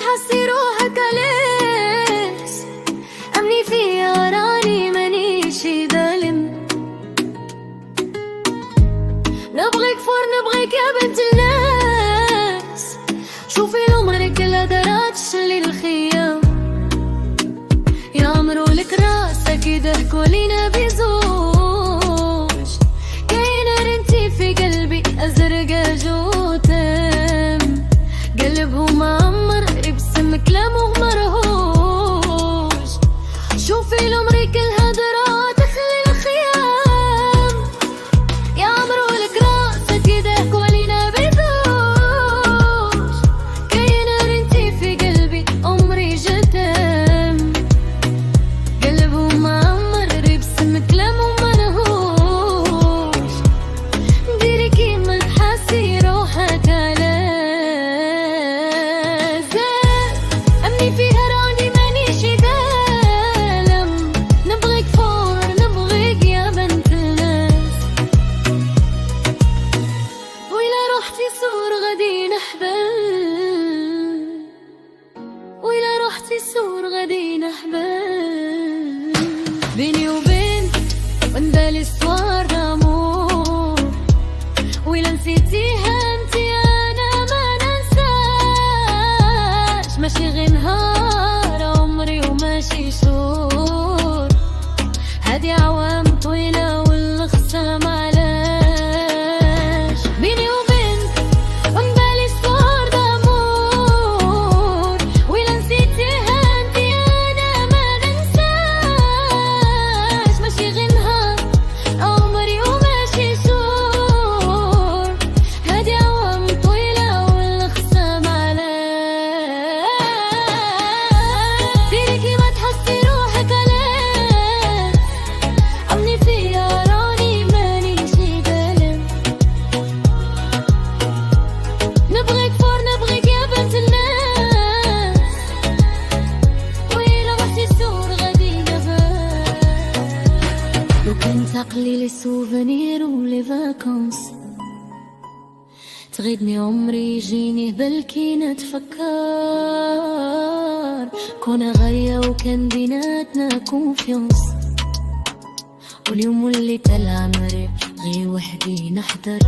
تحسي روحك ليش أمني فيها راني مانيشي ظالم. نبغيك فور نبغيك يا بنت الناس، شوفي لعمرك الهدرات للخيام. يا عمرو لك راسك يضحكوا لينا بزوج، كاينة انتي في قلبي أزرقا جوتم، قلبه معمر بسم كلامه مرهوش. شوفي لعمرك الهدرات خلي الخيام. يا عمرو لك راسك يضحكوا لينا بزوج، كاينة انتي في قلبي عمري جتم، قلبه معمر بسم كلامه مرهوش. ديري كيما تحسي روحك أمني فيها راني مانيشي ظالم. نبغيك فور نبغيك يا بنت الناس، وإلا رحتي سور غادي نحبل، وإلا رحتي سور غادي نحبل. بيني وبينك ونبالي الصوار دامور، وإلا نسيتيها انتي أنا ما ننساش. ماشي غير نهار عمري وماشي شهور، هادي عوام طويلة والخصام علاش. بيني وبينك ونبالي الصور دامور، وإلا نسيتيها انتي أنا ما ننساش. ماشي غير نهار عمري وماشي شهور، هادي عوام طويلة والخصام علاش. ديري كيما تحسي روحك علاش أمني فيها راني مانيشي ظالم. نبغيك فور نبغيك يا بنت الناس، وإلا رحتي سور غادي نبات. لو كان تعقلي لي سوفونير ولي فاكونس، تغيدني عمري يجيني بلكي نتفكر. كنا غاية وكان بيناتنا كونفيونس، واليوم اللي تل عمري غير وحدي نحضر.